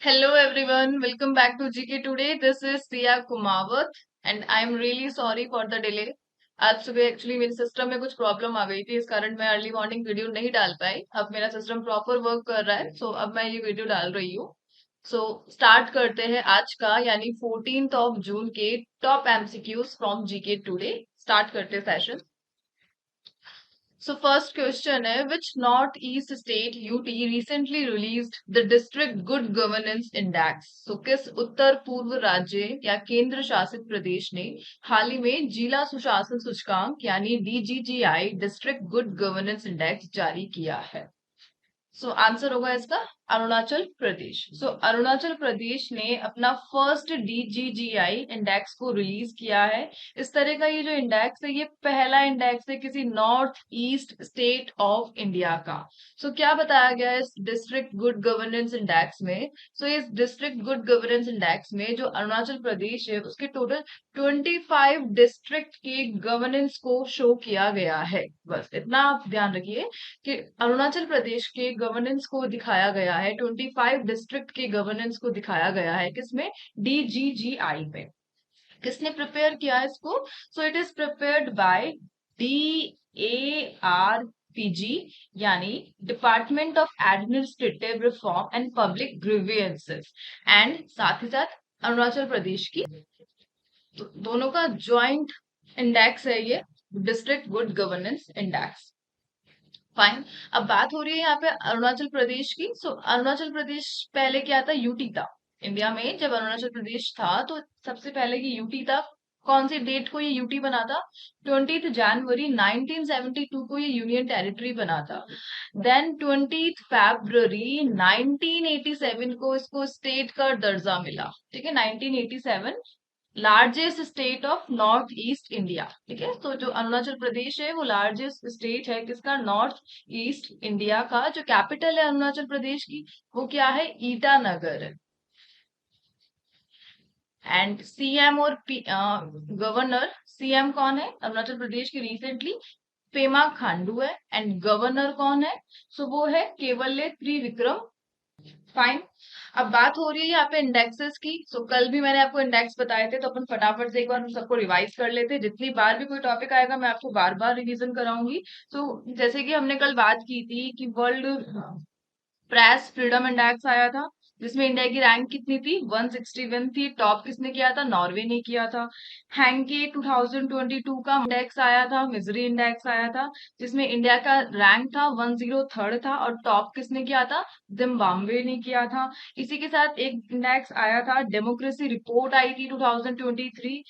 Hello everyone, welcome back to GK Today. This is Sia Kumawat and I am really sorry for the delay. आज सुबह actually मेरे system में कुछ problem आ गई थी, इस कारण मैं अर्ली मॉर्निंग वीडियो नहीं डाल पाई। अब मेरा सिस्टम प्रॉपर वर्क कर रहा है, सो अब मैं ये वीडियो डाल रही हूँ। सो स्टार्ट करते हैं आज का यानी 14th ऑफ जून के top MCQs from GK today. Start करते हैं सेशन। So first question है which northeast state UT recently released the district good governance index? So किस उत्तर पूर्व राज्य या केंद्र शासित प्रदेश ने हाल ही में जिला सुशासन सूचकांक यानी DGGI district good governance index जारी किया है? सो आंसर होगा इसका अरुणाचल प्रदेश। अरुणाचल प्रदेश ने अपना फर्स्ट DGGI इंडेक्स को रिलीज किया है। इस तरह का ये जो इंडेक्स है ये पहला इंडेक्स है किसी north east state of India का। क्या बताया गया है इस डिस्ट्रिक्ट गुड गवर्नेंस इंडेक्स में? इस डिस्ट्रिक्ट गुड गवर्नेंस इंडेक्स में जो अरुणाचल प्रदेश है उसके टोटल 25 डिस्ट्रिक्ट के गवर्नेंस को शो किया गया है। बस इतना आप ध्यान रखिए कि अरुणाचल प्रदेश के गवर्नेंस को दिखाया गया है, 25 डिस्ट्रिक्ट के गवर्नेंस को दिखाया गया है किसमें? DGGI में। किसने प्रिपेयर किया है इसको? It is prepared by DARPG यानी department of administrative reform and public grievances and साथ ही साथ अरुणाचल प्रदेश की दोनों का ज्वाइंट इंडेक्स है ये district good governance index. Fine. अब बात हो रही है यहाँ पे अरुणाचल प्रदेश की। अरुणाचल प्रदेश पहले क्या था? यूटी था। इंडिया में जब अरुणाचल प्रदेश था तो सबसे पहले ये यूटी था। कौन सी डेट को ये यूटी बना था? 20 जनवरी 1972 को ये यूनियन टेरिटरी बना था। देन 20 फरवरी 1987 को इसको स्टेट का दर्जा मिला। ठीक है, 1987 largest state of north east India. ठीक है, तो जो अरुणाचल प्रदेश है वो लार्जेस्ट स्टेट है किसका? नॉर्थ ईस्ट इंडिया का। जो कैपिटल है अरुणाचल प्रदेश की वो क्या है? ईटानगर है। एंड सीएम और गवर्नर, सीएम कौन है अरुणाचल प्रदेश की रिसेंटली? पेमा खांडू है। एंड गवर्नर कौन है? वो है केवल्य त्रिविक्रम। फाइन। अब बात हो रही है यहाँ पे इंडेक्सेस की। कल भी मैंने आपको इंडेक्स बताए थे, तो अपन फटाफट से एक बार सबको रिवाइज कर लेते हैं। जितनी बार भी कोई टॉपिक आएगा मैं आपको बार बार रिवीजन कराऊंगी। जैसे कि हमने कल बात की थी कि वर्ल्ड प्रेस फ्रीडम इंडेक्स आया था जिसमें इंडिया की रैंक कितनी थी? 161 थी। टॉप किसने किया था? नॉर्वे ने किया था। हैंके 2022 का इंडेक्स आया था, मिजरी इंडेक्स आया था जिसमें इंडिया का रैंक था 103rd था और टॉप किसने किया था? जिम्बाब्वे ने किया था। इसी के साथ एक इंडेक्स आया था, डेमोक्रेसी रिपोर्ट आई थी 2023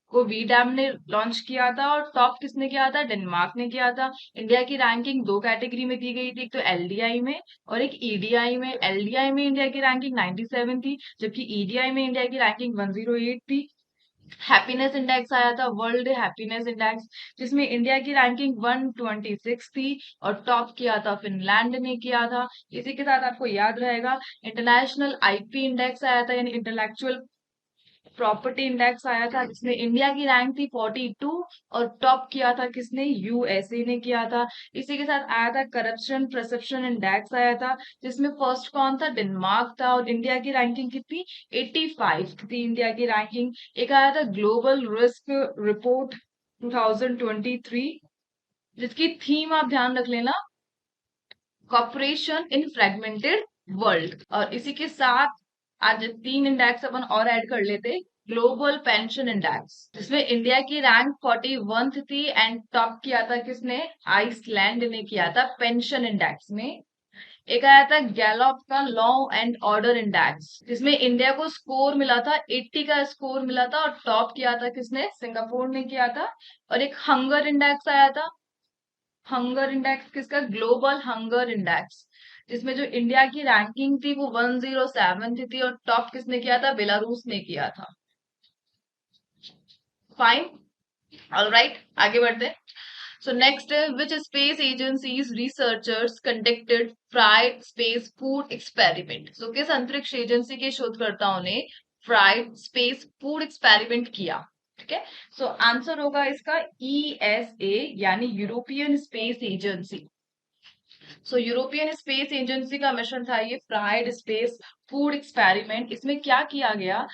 को वी डैम ने लॉन्च किया था और टॉप किसने किया था? डेनमार्क ने किया था। इंडिया की रैंकिंग दो कैटेगरी में दी गई थी, एक तो एलडीआई में और एक ईडीआई में। एलडीआई में इंडिया की रैंकिंग 97 थी जबकि ईडीआई में इंडिया की रैंकिंग 108 थी। हैप्पीनेस इंडेक्स आया था, वर्ल्ड हैप्पीनेस इंडेक्स, जिसमें इंडिया की रैंकिंग 126 थी और टॉप किया था फिनलैंड ने किया था। इसी के साथ आपको याद रहेगा इंटरनेशनल आईपी इंडेक्स आया था यानी इंटेलेक्चुअल प्रॉपर्टी इंडेक्स आया था जिसमें इंडिया की रैंक थी 42 और टॉप किया था किसने? यूएसए ने किया था। इसी के साथ आया था करप्शन परसेप्शन इंडेक्स आया था जिसमें फर्स्ट कौन था? डेनमार्क था और इंडिया की रैंकिंग कितनी? 85 थी इंडिया की रैंकिंग। एक आया था ग्लोबल रिस्क रिपोर्ट 2023 जिसकी थीम आप ध्यान रख लेना, कॉपरेशन इन फ्रेगमेंटेड वर्ल्ड। और इसी के साथ आज तीन इंडेक्स अपन और ऐड कर लेते। ग्लोबल पेंशन इंडेक्स जिसमें इंडिया की रैंक 41 थी एंड टॉप किया था किसने? आइसलैंड ने किया था पेंशन इंडेक्स में। एक आया था गैलॉप का लॉ एंड ऑर्डर इंडेक्स जिसमें इंडिया को स्कोर मिला था 80 का स्कोर मिला था और टॉप किया था किसने? सिंगापुर ने किया था। और एक हंगर इंडेक्स आया था, हंगर इंडेक्स किसका? ग्लोबल हंगर इंडेक्स जिसमें जो इंडिया की रैंकिंग थी वो 107 थी और टॉप किसने किया था? बेलारूस ने किया था। फाइन, ऑलराइट, आगे बढ़ते। नेक्स्ट है which space agencies researchers conducted fried space food experiment. किस अंतरिक्ष एजेंसी के शोधकर्ताओं ने फ्राइड स्पेस फूड एक्सपेरिमेंट किया? ठीक है, आंसर होगा इसका ESA यानी यूरोपियन स्पेस एजेंसी। सो यूरोपियन स्पेस एजेंसी का मिशन था ये फ्राइड स्पेस फूड एक्सपेरिमेंट। इसमें क्या किया गया?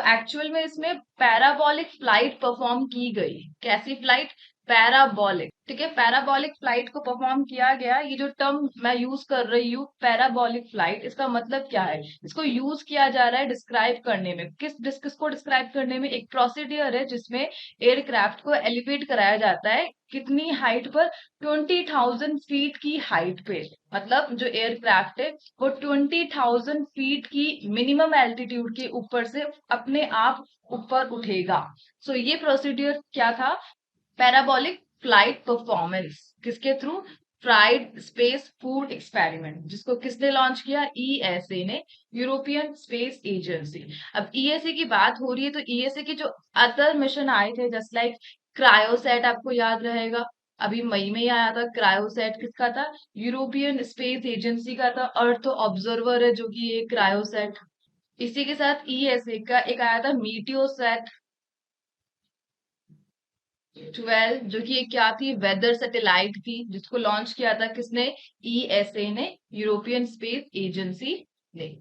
एक्चुअल में इसमें पैराबोलिक फ्लाइट परफॉर्म की गई। कैसी फ्लाइट? पैराबोलिक। ठीक है, पैराबोलिक फ्लाइट को परफॉर्म किया गया। ये जो टर्म मैं यूज कर रही हूँ पैराबोलिक फ्लाइट, इसका मतलब क्या है? इसको यूज किया जा रहा है डिस्क्राइब करने में। किसको डिस्क्राइब करने में? एक प्रोसीडियर है जिसमें एयरक्राफ्ट को एलिवेट कराया जाता है। कितनी हाइट पर? 20,000 फीट की हाइट पे। मतलब जो एयरक्राफ्ट है वो 20,000 फीट की मिनिमम एल्टीट्यूड के ऊपर से अपने आप ऊपर उठेगा। ये प्रोसीड्यूर क्या था? Parabolic flight performance. किसके through? Fried space food experiment, जिसको किसने लॉन्च किया? ईएसए ने, यूरोपियन स्पेस एजेंसी। अब ईएसए की बात हो रही है तो ईएसए के जो अदर मिशन आए थे जस्ट लाइक क्रायोसैट, आपको याद रहेगा अभी मई में ही आया था। क्रायोसैट किसका था? यूरोपियन स्पेस एजेंसी का था। अर्थ ऑब्जर्वर है जो कि ये क्रायोसैट। इसी के साथ ईएसए का एक आया था मीटियोसैट 12, जो कि ये क्या थी? वेदर सैटेलाइट थी, जिसको लॉन्च किया था किसने? ईएसए ने, यूरोपियन स्पेस एजेंसी ने।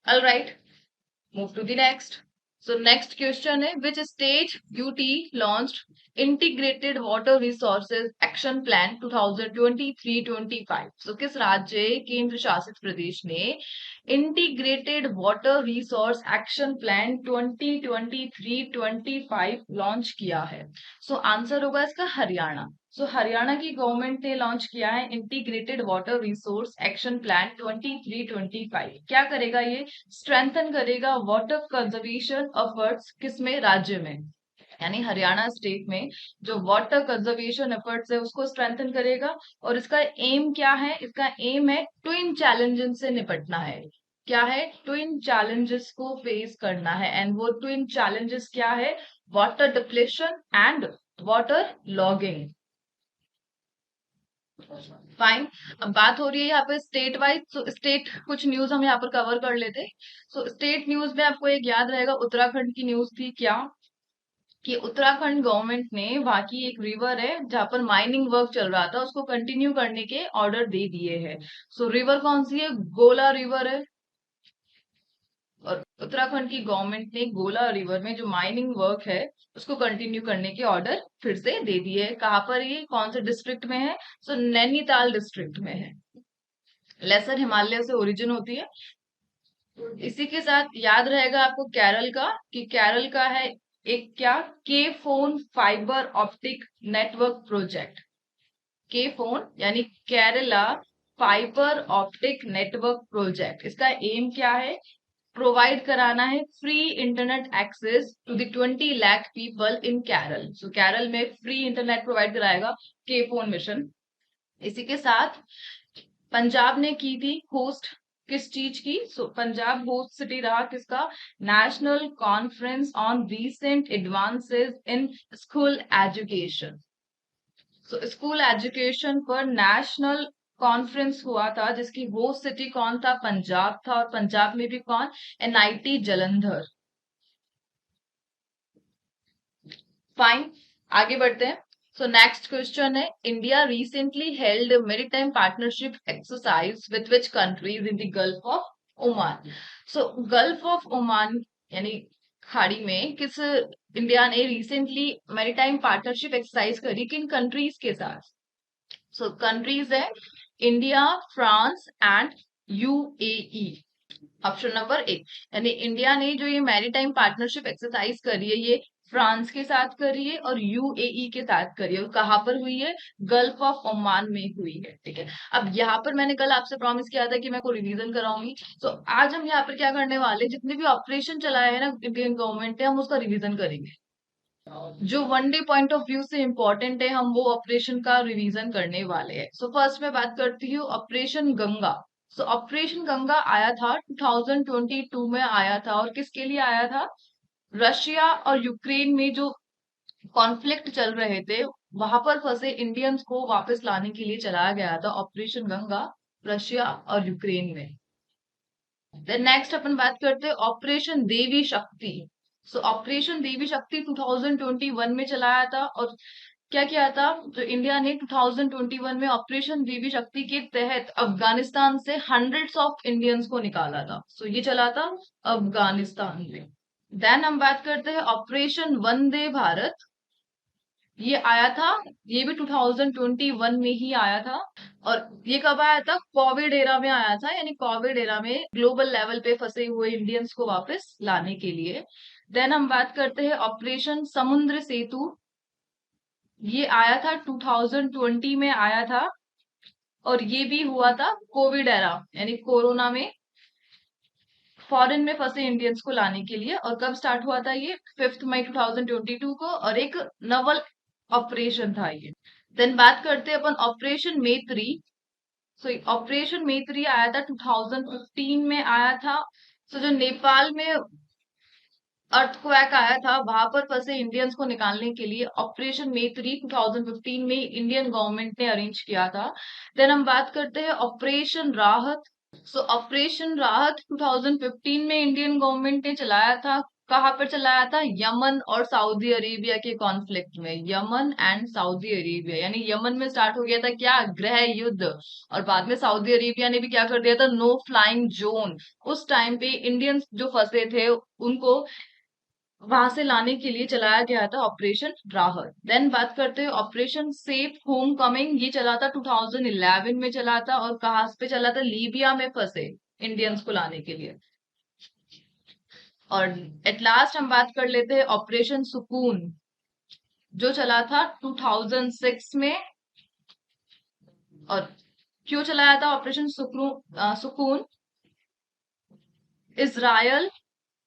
Alright, move to the next. Next question है, which state UT launched integrated water resources action plan 2023-25? किस राज्य केंद्र शासित प्रदेश ने integrated water resource action plan 2023-25 launch किया है? आंसर होगा इसका हरियाणा। हरियाणा की गवर्नमेंट ने लॉन्च किया है integrated water resource action plan 23-25। क्या करेगा ये? स्ट्रेंथन करेगा वाटर कंजर्वेशन एफर्ट्स। किसमें? राज्य में, यानी हरियाणा स्टेट में जो वाटर कंजर्वेशन एफर्ट्स है उसको स्ट्रेंथन करेगा। और इसका एम क्या है? इसका एम है ट्विन चैलेंजेस से निपटना है। क्या है? ट्विन चैलेंजेस को फेस करना है। एंड वो ट्विन चैलेंजेस क्या है? Water depletion and water logging. Fine. अब बात हो रही है यहाँ पे स्टेट वाइज। स्टेट कुछ न्यूज हम यहाँ पर कवर कर लेते हैं। स्टेट न्यूज में आपको एक याद रहेगा, उत्तराखंड की न्यूज थी क्या? कि उत्तराखंड गवर्नमेंट ने वहां की एक रिवर है जहां पर माइनिंग वर्क चल रहा था, उसको कंटिन्यू करने के ऑर्डर दे दिए हैं। रिवर कौन सी है? गोला रिवर है। और उत्तराखंड की गवर्नमेंट ने गोला रिवर में जो माइनिंग वर्क है उसको कंटिन्यू करने के ऑर्डर फिर से दे दिए हैं। कहाँ पर? ये कौन से डिस्ट्रिक्ट में है? नैनीताल डिस्ट्रिक्ट में है। लेसर हिमालय से ओरिजिन होती है। इसी के साथ याद रहेगा आपको केरल का, कि केरल का है एक क्या? K FON fibre optic network project. K FON यानी Kerala fibre optic network project. इसका एम क्या है? प्रोवाइड कराना है free internet access to the 20 lakh people in Kerala. Kerala में फ्री इंटरनेट प्रोवाइड कराएगा के फोन मिशन। इसी के साथ पंजाब ने की थी होस्ट किस चीज की? पंजाब होस्ट सिटी रहा किसका? National conference on recent advances in school education. School education पर नेशनल कॉन्फ्रेंस हुआ था, जिसकी होस्ट सिटी कौन था? पंजाब था। और पंजाब में भी कौन? एनआईटी जलंधर। फाइन, आगे बढ़ते हैं। नेक्स्ट क्वेश्चन है, India recently held maritime partnership exercise with which countries in the gulf of Oman? Gulf of Oman यानी खाड़ी में किस इंडिया ने रिसेंटली मैरीटाइम पार्टनरशिप एक्सरसाइज करी? किन कंट्रीज के साथ? कंट्रीज है India, France and UAE. Option number एक, यानी इंडिया ने जो ये मैरीटाइम पार्टनरशिप एक्सरसाइज करी है ये फ्रांस के साथ करी है और यूएई के साथ करी है। और कहाँ पर हुई है? गल्फ ऑफ ओमान में हुई है। ठीक है, अब यहाँ पर मैंने कल आपसे प्रॉमिस किया था कि मैं को रिवीजन कराऊंगी। आज हम यहाँ पर क्या करने वाले, जितने भी ऑपरेशन चलाए हैं ना इंडियन गवर्नमेंट ने, हम उसका रिवीजन करेंगे। जो one day point of view से इंपॉर्टेंट है हम वो ऑपरेशन का रिवीजन करने वाले हैं। फर्स्ट मैं बात करती हूँ ऑपरेशन गंगा। ऑपरेशन गंगा आया था 2022 में आया था। और किसके लिए आया था? रशिया और यूक्रेन में जो कॉन्फ्लिक्ट चल रहे थे वहां पर फंसे इंडियंस को वापस लाने के लिए चलाया गया था ऑपरेशन गंगा, रशिया और यूक्रेन में। देन नेक्स्ट अपन बात करते हैं ऑपरेशन देवी शक्ति। ऑपरेशन देवी शक्ति 2021 में चलाया था। और क्या किया था, जो इंडिया ने 2021 में ऑपरेशन देवी शक्ति के तहत अफगानिस्तान से हंड्रेड्स ऑफ इंडियंस को निकाला था। सो ये चला था अफगानिस्तान में। देन हम बात करते हैं ऑपरेशन वंदे भारत। ये आया था, ये भी 2021 में ही आया था। और ये कब आया था, कोविड एरा में आया था, यानी कोविड एरा में ग्लोबल लेवल पे फंसे हुए इंडियंस को वापस लाने के लिए। देन हम बात करते हैं ऑपरेशन समुद्र सेतु। ये आया था 2020 में आया था, और ये भी हुआ था कोविड एरा, यानी कोरोना में फॉरेन में फंसे इंडियंस को लाने के लिए। और कब स्टार्ट हुआ था ये, 5 मई 2022 को, और एक नवल ऑपरेशन था ये। देन बात करते हैं अपन ऑपरेशन मैत्री। सो ऑपरेशन मैत्री आया था 2015 में आया था। सो जो नेपाल में अर्थक्वेक आया था, वहां पर फंसे इंडियंस को निकालने के लिए ऑपरेशन मैत्री 2015 में इंडियन गवर्नमेंट ने अरेंज किया था। देन हम बात करते हैं ऑपरेशन राहत। सो ऑपरेशन राहत 2015 में इंडियन गवर्नमेंट ने चलाया था। कहाँ पर चलाया था, यमन और सऊदी अरेबिया के कॉन्फ्लिक्ट में। यमन एंड सऊदी अरेबिया, यानी यमन में स्टार्ट हो गया था क्या, गृह युद्ध। और बाद में सऊदी अरेबिया ने भी क्या कर दिया था, नो फ्लाइंग जोन। उस टाइम पे इंडियंस जो फंसे थे उनको वहां से लाने के लिए चलाया गया था ऑपरेशन राहत। देन बात करते हैं ऑपरेशन सेफ होम कमिंग। ये चला था 2011 में चला था, और कहाँ पे चला था, लीबिया में फंसे इंडियंस को लाने के लिए। और एट लास्ट हम बात कर लेते हैं ऑपरेशन सुकून, जो चला था 2006 में। और क्यों चलाया था ऑपरेशन सुकून, Israel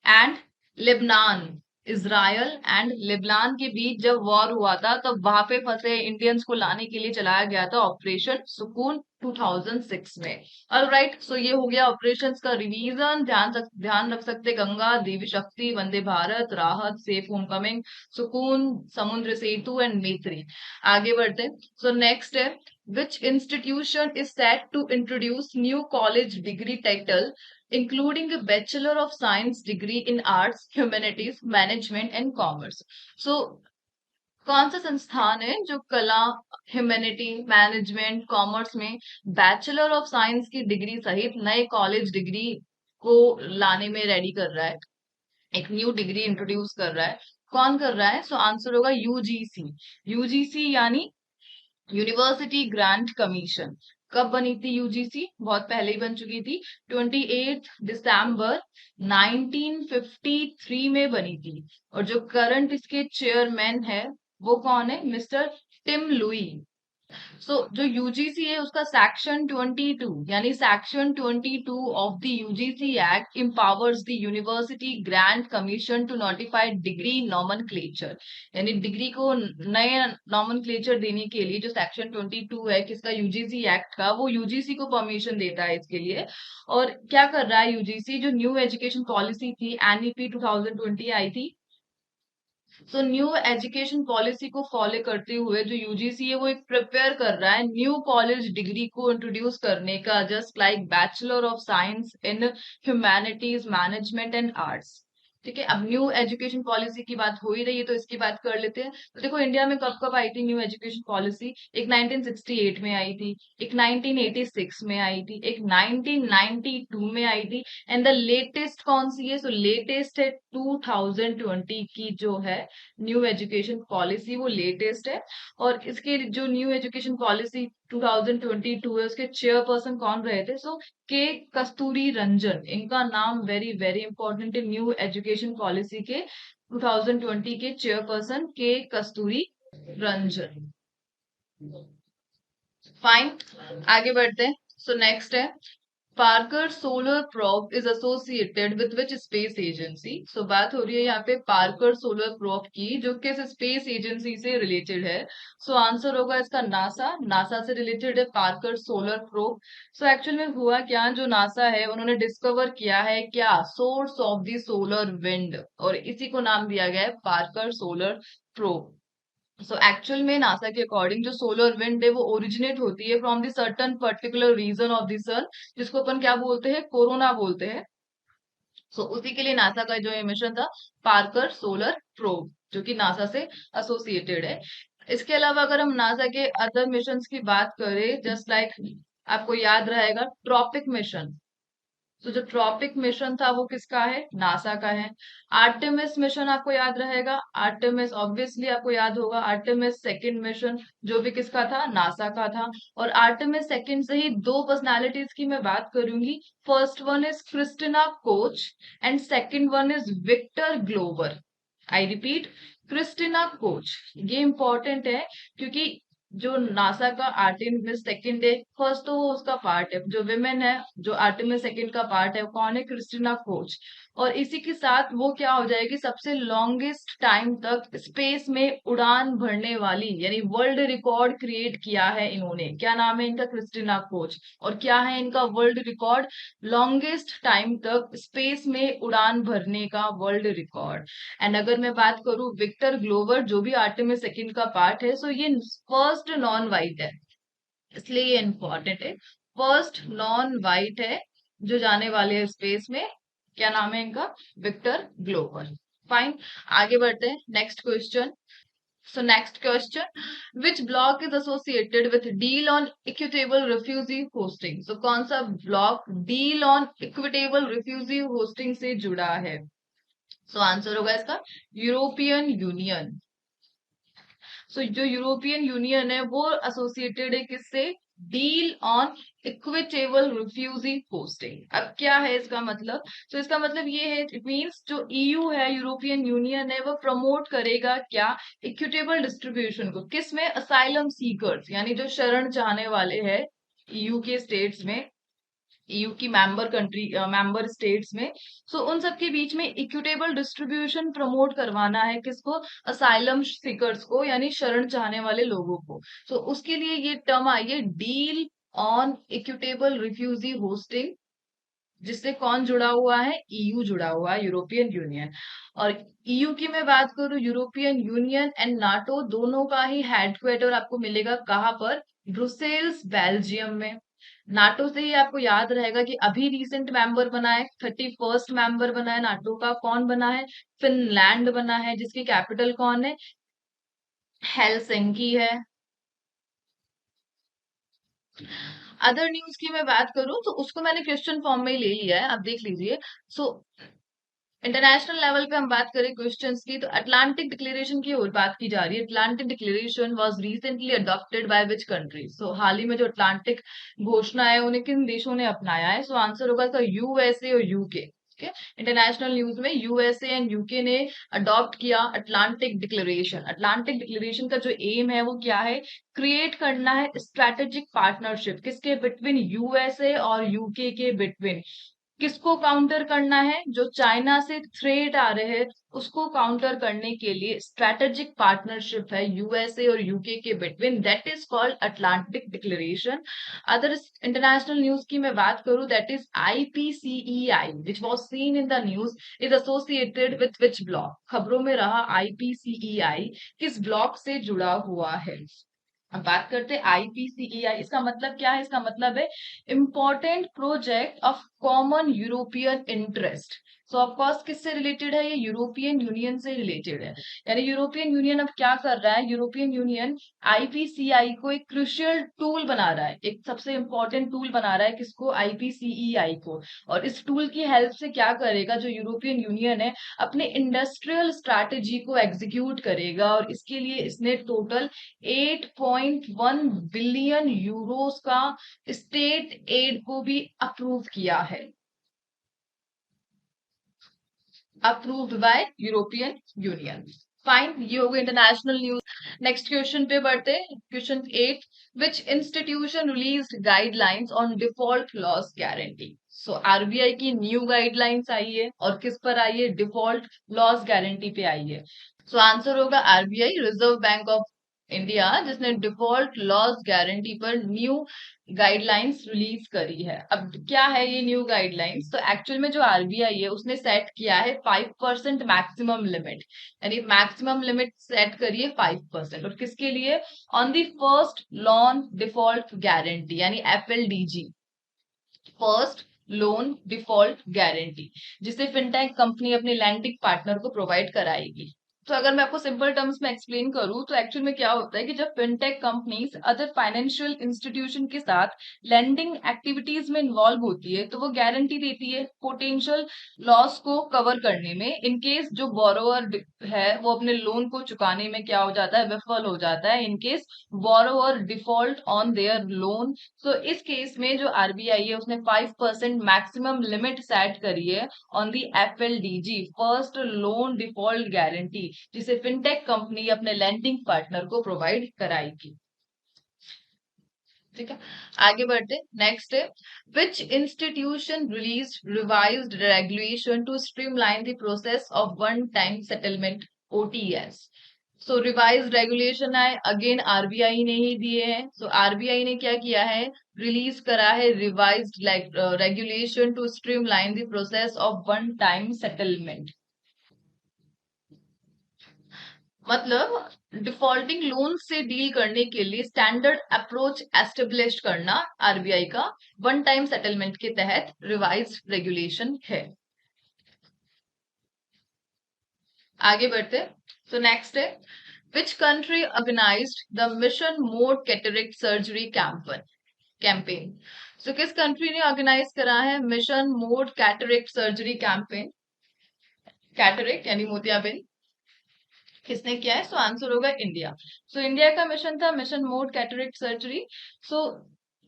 and Lebanon, Israel and Lebanon के बीच जब वॉर हुआ था, तब वहां पे फंसे इंडियंस को लाने के लिए चलाया गया था ऑपरेशन सुकून 2006 में। ऑलराइट, सो ये हो गया ऑपरेशंस का रिवीजन। ध्यान रख सकते, गंगा, देवी शक्ति, वंदे भारत, राहत, सेफ होम कमिंग, सुकून, समुद्र सेतु एंड मैत्री। आगे बढ़ते, सो नेक्स्ट है, which institution is set to introduce new college degree title including a Bachelor of Science degree in Arts, Humanities, Management and Commerce. So, कौन सा संस्थान है जो कला, ह्यूमैनिटी, मैनेजमेंट, कॉमर्स में बैचलर ऑफ साइंस की degree सहित नए कॉलेज डिग्री को लाने में रेडी कर रहा है, एक न्यू डिग्री इंट्रोड्यूस कर रहा है? कौन कर रहा है? सो आंसर होगा यूजीसी। यूजीसी यानी यूनिवर्सिटी ग्रांट कमीशन। कब बनी थी यूजीसी? बहुत पहले ही बन चुकी थी, 28 दिसंबर 1953 में बनी थी। और जो करंट इसके चेयरमैन है वो कौन है, मिस्टर टिम लुई। सो जो यूजीसी है उसका सेक्शन 22, यानी section 22 of the UGC act empowers the university grants commission to notify degree nomenclature, यानी डिग्री को नए नॉमनक्लेचर देने के लिए जो सेक्शन 22 है किसका, यूजीसी एक्ट का, वो यूजीसी को परमिशन देता है इसके लिए। और क्या कर रहा है यूजीसी, जो न्यू एजुकेशन पॉलिसी थी, एनईपी 2020 आई थी, तो न्यू एजुकेशन पॉलिसी को फॉलो करते हुए जो यूजीसी है वो एक प्रिपेयर कर रहा है न्यू कॉलेज डिग्री को इंट्रोड्यूस करने का, just like bachelor of science in humanities, management and arts. ठीक है, अब न्यू एजुकेशन पॉलिसी की बात हो ही रही है तो इसकी बात कर लेते हैं। तो देखो इंडिया में कब कब आई थी न्यू एजुकेशन पॉलिसी, एक 1968 में आई थी, एक 1986 में आई थी, एक 1992 में आई थी, एंड द लेटेस्ट कौन सी है? सो लेटेस्ट है 2020 की जो है न्यू एजुकेशन पॉलिसी, वो लेटेस्ट है। और इसके जो न्यू एजुकेशन पॉलिसी 2022 है उसके चेयरपर्सन कौन रहे थे? सो के कस्तूरी रंजन, इनका नाम वेरी वेरी इंपॉर्टेंट है, न्यू एजुकेशन पॉलिसी के 2020 के चेयरपर्सन के कस्तूरी रंजन। फाइन, आगे बढ़ते हैं। सो नेक्स्ट है, Parker solar probe is associated with which space agency. So बात हो रही है यहाँ पे पार्कर सोलर प्रोब की, जो किस स्पेस एजेंसी से रिलेटेड है? सो आंसर होगा इसका नासा। नासा से रिलेटेड है Parker solar probe. So actual में हुआ क्या, जो नासा है उन्होंने डिस्कवर किया है क्या, source of the solar wind, और इसी को नाम दिया गया है Parker solar probe. So actual में नासा के अकॉर्डिंग जो सोलर विंड है वो ओरिजिनेट होती है from the certain particular region of the sun, जिसको अपन क्या बोलते हैं, कोरोना बोलते हैं। सो उसी के लिए नासा का जो मिशन था पार्कर सोलर प्रोब, जो कि नासा से एसोसिएटेड है। इसके अलावा अगर हम नासा के अदर मिशंस की बात करें, जस्ट लाइक आपको याद रहेगा ट्रॉपिक मिशन। तो जो ट्रॉपिक मिशन था वो किसका है? नासा का है। आर्टेमिस मिशन आपको याद रहेगा, आर्टेमिस ऑब्वियसली आपको याद होगा, आर्टेमिस सेकंड मिशन जो भी किसका था? नासा का था। और आर्टेमिस सेकंड से ही दो पर्सनालिटीज की मैं बात करूंगी। First one is Christina Koch and second one is Victor Glover. I repeat, Christina Koch. ये इंपॉर्टेंट है क्योंकि जो नासा का आर्टेमिस सेकंड है, फर्स्ट तो वो उसका पार्ट है, जो विमेन है जो आर्टेमिस सेकंड का पार्ट है वो कौन है? Christina coach. और इसी के साथ वो क्या हो जाएगी? सबसे लॉन्गेस्ट टाइम तक स्पेस में उड़ान भरने वाली, यानी वर्ल्ड रिकॉर्ड क्रिएट किया है इन्होंने। क्या नाम है इनका? Christina coach. और क्या है इनका वर्ल्ड रिकॉर्ड? लॉन्गेस्ट टाइम तक स्पेस में उड़ान भरने का वर्ल्ड रिकॉर्ड। एंड अगर मैं बात करूं विक्टर ग्लोवर जो भी आर्टेमिस सेकंड का पार्ट है, सो ये फर्स्ट नॉन वाइट है, इसलिए ये इंपॉर्टेंट है। फर्स्ट नॉन वाइट है जो जाने वाले हैं स्पेस में। क्या नाम है इनका? Victor Glover. फाइन, आगे बढ़ते हैं next question. So next question, which block is associated with deal on equitable refugee hosting? So कौन सा block deal on equitable refugee hosting से जुड़ा है? सो आंसर होगा इसका यूरोपियन यूनियन। सो जो यूरोपियन यूनियन है वो एसोसिएटेड है किससे? Deal on equitable refugee hosting. अब क्या है इसका मतलब? तो इसका मतलब ये है, इट मींस जो ईयू है, यूरोपियन यूनियन है, वो प्रमोट करेगा क्या? इक्विटेबल डिस्ट्रीब्यूशन को। किसमें? असाइलम सीकर्स, यानी जो शरण चाहने वाले हैं ईयू के स्टेट्स में, ईयू की मेंबर कंट्री मेंबर स्टेट्स में। सो उन सब के बीच में इक्विटेबल डिस्ट्रीब्यूशन प्रमोट करवाना है किसको? असाइलम सीकर्स को, यानी शरण चाहने वाले लोगों को। सो उसके लिए ये टर्म आई है deal on equitable refugee hosting, जिससे कौन जुड़ा हुआ है? ईयू जुड़ा हुआ है, यूरोपियन यूनियन। और ईयू की मैं बात करूं, यूरोपियन यूनियन एंड नाटो दोनों का ही हेडक्वार्टर आपको मिलेगा कहाँ पर? ब्रुसेल्स, बेल्जियम में। नाटो से ही आपको याद रहेगा कि अभी रिसेंट मेंबर बना है, 31st मेंबर बना है नाटो का। कौन बना है? फिनलैंड बना है, जिसकी कैपिटल कौन है? हेलसिंकी है। अदर न्यूज की मैं बात करूं तो उसको मैंने क्वेश्चन फॉर्म में ही ले लिया है, आप देख लीजिए। सो इंटरनेशनल लेवल पे हम बात करें क्वेश्चंस की, तो अटलांटिक डिक्लेरेशन की और बात की जा रही है। Atlantic declaration was recently adopted by which country? So हाल ही में जो अटलांटिक घोषणा है उन्हें किन देशों ने अपनाया है? सो आंसर होगा इसका यूएसए और यूके। इंटरनेशनल न्यूज में यूएसए एंड यूके ने अडॉप्ट किया अटलांटिक डिक्लेरेशन। अटलांटिक डिक्लेरेशन का जो एम है वो क्या है? क्रिएट करना है स्ट्रेटेजिक पार्टनरशिप, किसके बिटवीन? यूएसए और यूके के बिटवीन। किसको काउंटर करना है? जो चाइना से थ्रेट आ रहे हैं उसको काउंटर करने के लिए स्ट्रेटेजिक पार्टनरशिप है यूएसए और यूके के between, that is called Atlantic declaration. Other international news की मैं बात करूं, that is IPCEI which was seen in the news is associated with which block? खबरों में रहा आईपीसीईआई किस ब्लॉक से जुड़ा हुआ है? अब बात करते हैं आईपीसीईआई, इसका मतलब क्या है? इसका मतलब है important project of common European interest. So of course किससे रिलेटेड है? ये यूरोपियन यूनियन से रिलेटेड है। यानी यूरोपियन यूनियन अब क्या कर रहा है? यूरोपियन यूनियन आईपीसीआई को एक क्रुशियल टूल बना रहा है, एक सबसे इंपॉर्टेंट टूल बना रहा है। किसको? आईपीसीईआई को। और इस टूल की हेल्प से क्या करेगा? जो यूरोपियन यूनियन है अपने इंडस्ट्रियल स्ट्रैटेजी को एग्जीक्यूट करेगा, और इसके लिए इसने टोटल 8.1 बिलियन यूरोस का स्टेट एड को भी अप्रूव किया है, approved by European union. Fine, ये हो गई इंटरनेशनल न्यूज। नेक्स्ट क्वेश्चन पे बढ़ते हैं, question 8, which institution released guidelines on default loss guarantee? So RBI की न्यू गाइडलाइंस आई है, और किस पर आई है? डिफॉल्ट लॉस गारंटी पे आई है। सो आंसर होगा RBI, reserve bank of India, जिसने डिफॉल्ट लॉस गारंटी पर न्यू गाइडलाइंस रिलीज करी है। अब क्या है ये न्यू गाइडलाइंस? तो एक्चुअल में जो आरबीआई है उसने सेट किया है 5% मैक्सिमम लिमिट, यानी मैक्सिमम लिमिट सेट करिए 5%। और किसके लिए? On the first loan default guarantee, यानी एफएलडीजी, फर्स्ट लोन डिफॉल्ट गारंटी, जिसे फिनटेक कंपनी अपने लैंडिंग पार्टनर को प्रोवाइड कराएगी। तो अगर मैं आपको सिंपल टर्म्स में एक्सप्लेन करूं तो एक्चुअल में क्या होता है कि जब fintech companies other financial institution के साथ लेंडिंग एक्टिविटीज में इन्वॉल्व होती है तो वो गारंटी देती है पोटेंशियल लॉस को कवर करने में इन केस जो बोरोअर है वो अपने लोन को चुकाने में क्या हो जाता है, विफल हो जाता है in case borrower default on their loan. So इस केस में जो आरबीआई है उसने 5% मैक्सिमम लिमिट सेट करी है on the FLDG, first loan default guarantee, जिसे फिनटेक कंपनी अपने लैंडिंग पार्टनर को प्रोवाइड कराएगी। ठीक है, आगे बढ़ते नेक्स्ट है which institution release revised regulation to streamline the process of one time settlement, OTS. So revise regulation है अगेन आरबीआई ने ही दिए हैं। सो आरबीआई ने क्या किया है, रिलीज करा है revised regulation to streamline the process of one time settlement. मतलब डिफॉल्टिंग लोन से डील करने के लिए स्टैंडर्ड अप्रोच एस्टेब्लिश करना आरबीआई का वन टाइम सेटलमेंट के तहत रिवाइज रेगुलेशन है। आगे बढ़ते, सो नेक्स्ट है which country organised the mission mode cataract surgery campaign. So किस कंट्री ने ऑर्गेनाइज करा है mission mode cataract surgery campaign. Cataract यानी मोतियाबिंद किसने किया है, सो आंसर होगा इंडिया। सो इंडिया का मिशन था mission mode cataract surgery. So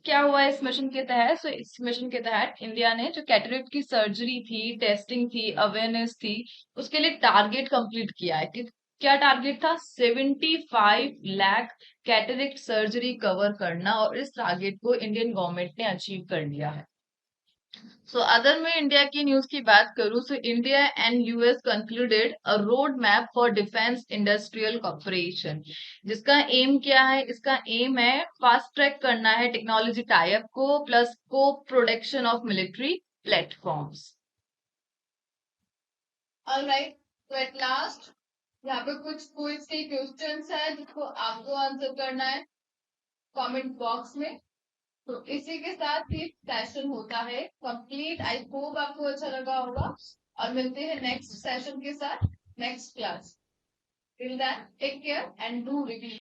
क्या हुआ इस मिशन के तहत, सो इस मिशन के तहत इंडिया ने जो कैटरेक्ट की सर्जरी थी, टेस्टिंग थी, अवेयरनेस थी, उसके लिए टारगेट कंप्लीट किया है कि क्या टारगेट था, 75 लाख कैटरेक्ट सर्जरी कवर करना, और इस टारगेट को इंडियन गवर्नमेंट ने अचीव कर लिया है। सो अगर मैं इंडिया की न्यूज की बात करूं, so India and US concluded a road map for defence industrial cooperation. जिसका एम क्या है, इसका एम है फास्ट ट्रैक करना है टेक्नोलॉजी टाइप को plus co production of military platforms. Alright, तो एट लास्ट यहाँ पे कुछ क्विज के क्वेश्चंस है जिसको आपको आंसर करना है कमेंट बॉक्स में। तो इसी के साथ ये सेशन होता है कंप्लीट। आई होप आपको अच्छा लगा होगा और मिलते हैं नेक्स्ट सेशन के साथ next class. Till that take care and do revision.